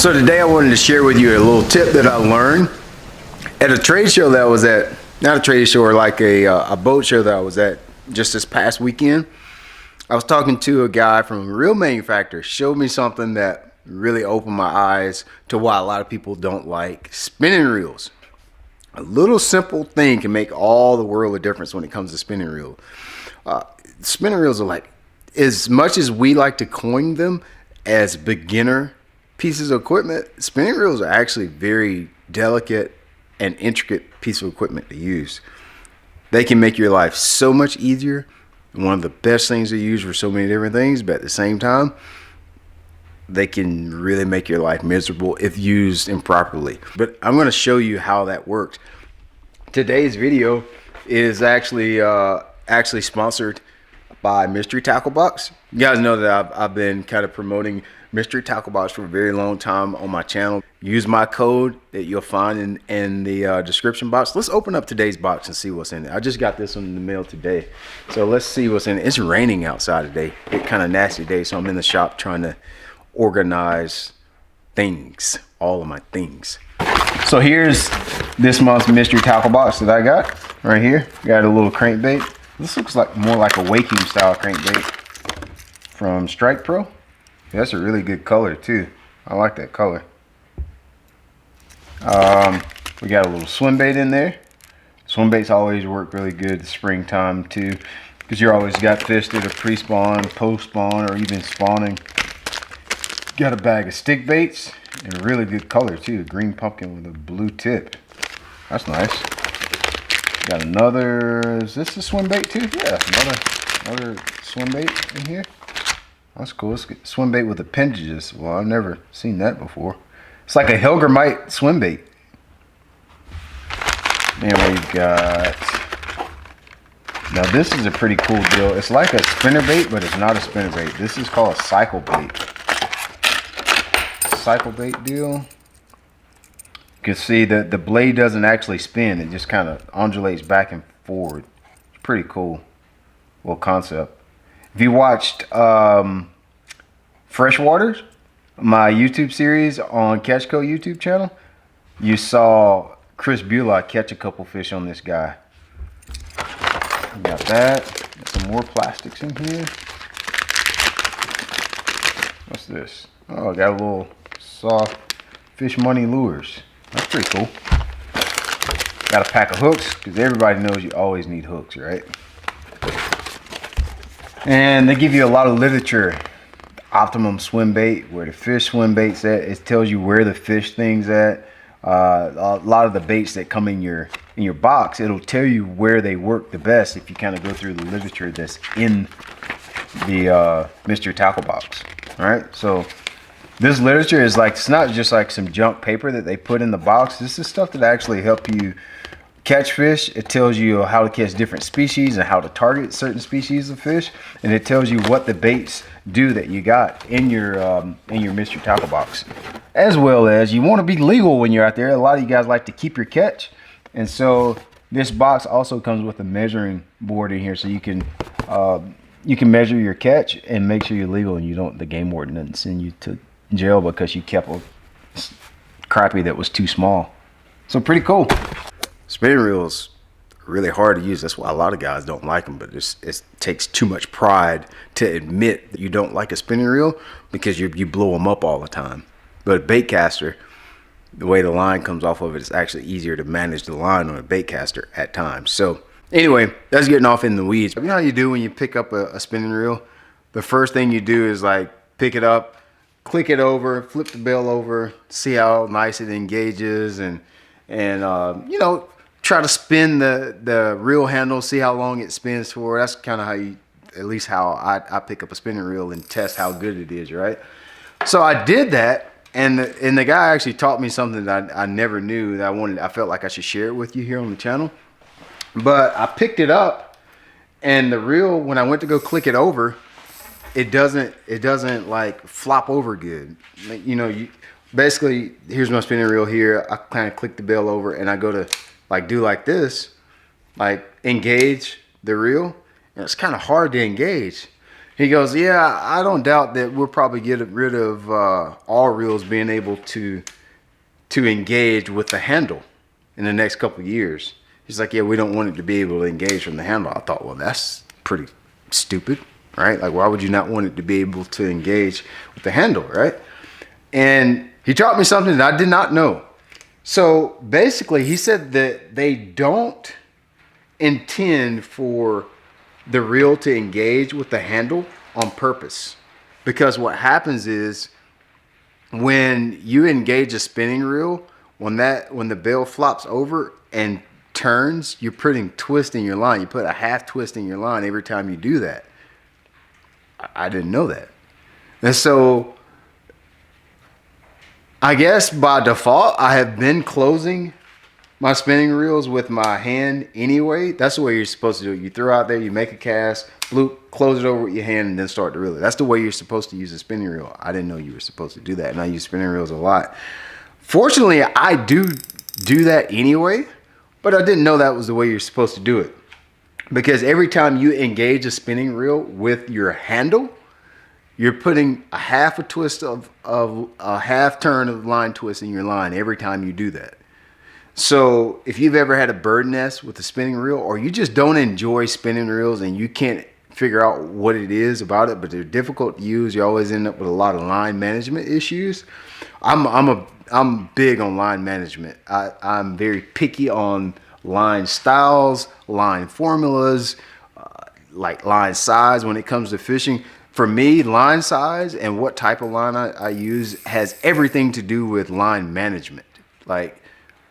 So today I wanted to share with you a little tip that I learned at a trade show that I was at. Not a trade show, or like a boat show that I was at just this past weekend. I was talking to a guy from a real manufacturer, showed me something that really opened my eyes to why a lot of people don't like spinning reels. A little simple thing can make all the world of difference when it comes to spinning reels. Spinning reels are like, as much as we like to coin them as beginner pieces of equipment, spinning reels are actually very delicate and intricate piece of equipment to use. They can make your life so much easier. One of the best things to use for so many different things, but at the same time, they can really make your life miserable if used improperly. But I'm going to show you how that works. Today's video is actually sponsored by Mystery Tackle Box. You guys know that I've been kind of promoting Mystery Tackle Box for a very long time on my channel. Use my code that you'll find in the description box. Let's open up today's box and see what's in it. I just got this one in the mail today, so let's see what's in it. It's raining outside today. It's kind of nasty day, so I'm in the shop trying to organize things, all of my things. So here's this month's Mystery Tackle Box that I got right here. Got a little crankbait. This looks like more like a waking style crankbait from Strike Pro. That's a really good color too. I like that color. We got a little Swimbait in there. Swimbaits always work really good in springtime too, because you always got fish that are pre-spawn, post-spawn, or even spawning. Got a bag of stick baits in a really good color too, a green pumpkin with a blue tip. That's nice. Got another, is this a Swimbait too? Yeah, another Swimbait in here. That's cool. It's Swimbait with appendages. Well, I've never seen that before. It's like a Hilgermite Swimbait. And we got, now this is a pretty cool deal. It's like a spinnerbait, but it's not a spinnerbait. This is called a cycle bait. Cycle bait deal. You can see that the blade doesn't actually spin. It just kind of undulates back and forward. It's pretty cool. Well, concept. If you watched Freshwaters, my YouTube series on Catchco YouTube channel, you saw Chris Bula catch a couple fish on this guy. Got that. Got some more plastics in here. What's this? Oh, I got a little soft fish money lures. That's pretty cool. Got a pack of hooks, because everybody knows you always need hooks, right? And they give you a lot of literature. Optimum swim bait, where the fish swim bait's at. It tells you where the fish thing's at. A lot of the baits that come in your box, it'll tell you where they work the best if you kind of go through the literature that's in the Mystery Tackle Box. All right, so this literature is like, it's not just like some junk paper that they put in the box. This is stuff that actually help you catch fish. It tells you how to catch different species and how to target certain species of fish, and it tells you what the baits do that you got in your Mystery Tackle Box. As well as, you want to be legal when you're out there. A lot of you guys like to keep your catch, and so this box also comes with a measuring board in here, so you can measure your catch and make sure you're legal, and you don't, the game warden doesn't send you to jail because you kept a crappie that was too small. So pretty cool. Spinning reels are really hard to use. That's why a lot of guys don't like them, but it takes too much pride to admit that you don't like a spinning reel, because you blow them up all the time. But a bait caster, the way the line comes off of it, it's actually easier to manage the line on a bait caster at times. So anyway, that's getting off in the weeds. You know how you do when you pick up a spinning reel? The first thing you do is like pick it up, click it over, flip the bail over, see how nice it engages, and you know, try to spin the reel handle, see how long it spins for. That's kind of how you, at least how I pick up a spinning reel and test how good it is, right? So I did that, and the guy actually taught me something that I never knew that I felt like I should share it with you here on the channel. But I picked it up, and the reel, when I went to go click it over, it doesn't like flop over good. Like, you know, basically, here's my spinning reel here. I kind of click the bail over, and I go to like do like this, like engage the reel, and it's kind of hard to engage. He goes, yeah, I don't doubt that we'll probably get rid of all reels being able to engage with the handle in the next couple of years. He's like, yeah, we don't want it to be able to engage from the handle. I thought, well, that's pretty stupid, right? Like, why would you not want it to be able to engage with the handle, right? And he taught me something that I did not know. So basically, he said that they don't intend for the reel to engage with the handle on purpose, because what happens is when you engage a spinning reel, when the bail flops over and turns, you're putting twist in your line. You put a half twist in your line every time you do that. I didn't know that. And so I guess by default, I have been closing my spinning reels with my hand anyway. That's the way you're supposed to do it. You throw out there, you make a cast, bloop, close it over with your hand, and then start to reel it. That's the way you're supposed to use a spinning reel. I didn't know you were supposed to do that, and I use spinning reels a lot. Fortunately, I do that anyway, but I didn't know that was the way you're supposed to do it. Because every time you engage a spinning reel with your handle, you're putting a half a twist of a half turn of line twist in your line every time you do that. So if you've ever had a bird nest with a spinning reel, or you just don't enjoy spinning reels and you can't figure out what it is about it, but they're difficult to use, you always end up with a lot of line management issues. I'm big on line management. I'm very picky on line styles, line formulas, like line size when it comes to fishing. For me, line size and what type of line I use has everything to do with line management. Like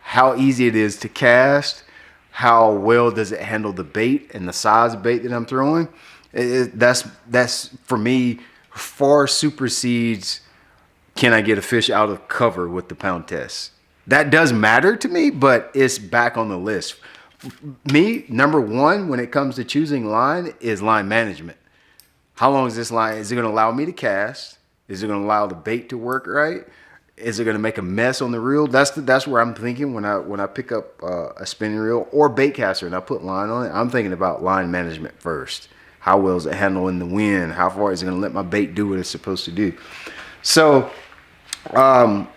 how easy it is to cast, how well does it handle the bait and the size of bait that I'm throwing. That's for me far supersedes can I get a fish out of cover with the pound test. That does matter to me, but it's back on the list. Me, number one, when it comes to choosing line is line management. How long is this line? Is it going to allow me to cast? Is it going to allow the bait to work right? Is it going to make a mess on the reel? That's where I'm thinking when I pick up a spinning reel or bait caster and I put line on it. I'm thinking about line management first. How well is it handling the wind? How far is it going to let my bait do what it's supposed to do? So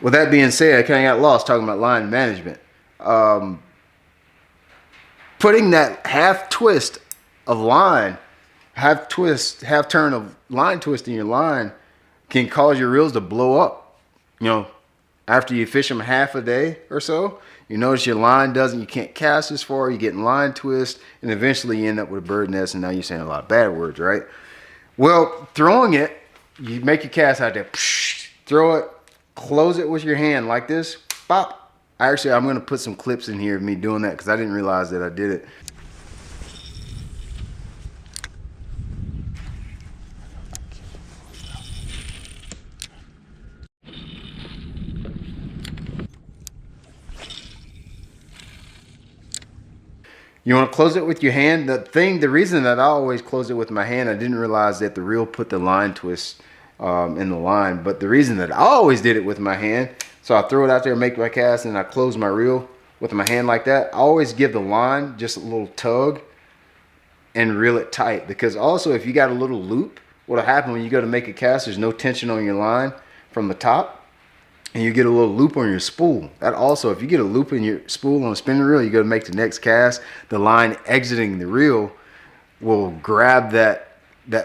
with that being said, I kind of got lost talking about line management. Putting that half twist of line, half turn of line twist in your line can cause your reels to blow up. You know, after you fish them half a day or so, you notice your line you can't cast as far, you're getting line twist, and eventually you end up with a bird nest, and now you're saying a lot of bad words, right? Well, throwing it, you make your cast out there, throw it, close it with your hand like this, pop. Actually, I'm going to put some clips in here of me doing that because I didn't realize that I did it. You want to close it with your hand. The reason that I always close it with my hand, I didn't realize that the reel put the line twist in the line. But the reason that I always did it with my hand, so I throw it out there, make my cast, and I close my reel with my hand like that. I always give the line just a little tug and reel it tight. Because also if you got a little loop, what'll happen when you go to make a cast, there's no tension on your line from the top. And you get a little loop on your spool. That also, if you get a loop in your spool on a spinning reel, you go to make the next cast, the line exiting the reel will grab that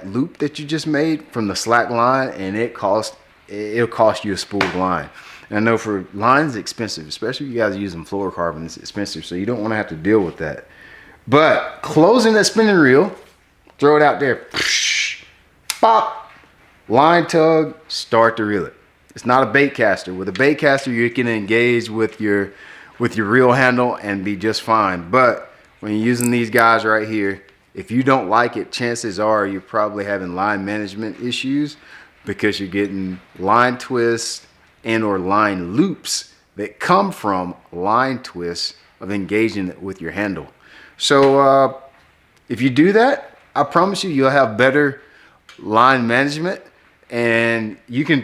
loop that you just made from the slack line, and it'll cost you a spooled line. And I know for lines, it's expensive, especially if you guys are using fluorocarbon, it's expensive, so you don't want to have to deal with that. But closing that spinning reel, throw it out there, pop, line tug, start to reel it. It's not a bait caster. With a bait caster, you can engage with your reel handle and be just fine. But when you're using these guys right here, if you don't like it, chances are you're probably having line management issues because you're getting line twists and or line loops that come from line twists of engaging it with your handle. So if you do that, I promise you'll have better line management. And you can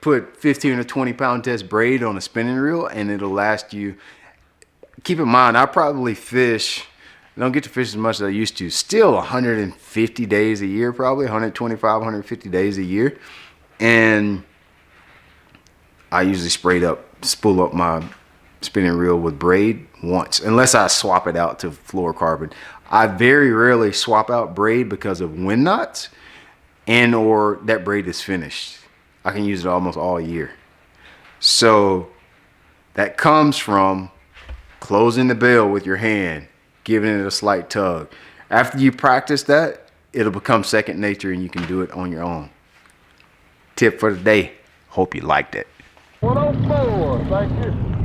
put 15 or 20 pound test braid on a spinning reel and it'll last you. Keep in mind, I probably fish I don't get to fish as much as I used to. Still 150 days a year, probably 125, 150 days a year. And I usually spool up my spinning reel with braid once, unless I swap it out to fluorocarbon. I very rarely swap out braid because of wind knots and or that braid is finished. I can use it almost all year. So that comes from closing the bail with your hand, giving it a slight tug. After you practice that, it'll become second nature and you can do it on your own. Tip for the day. Hope you liked it. 104, thank you.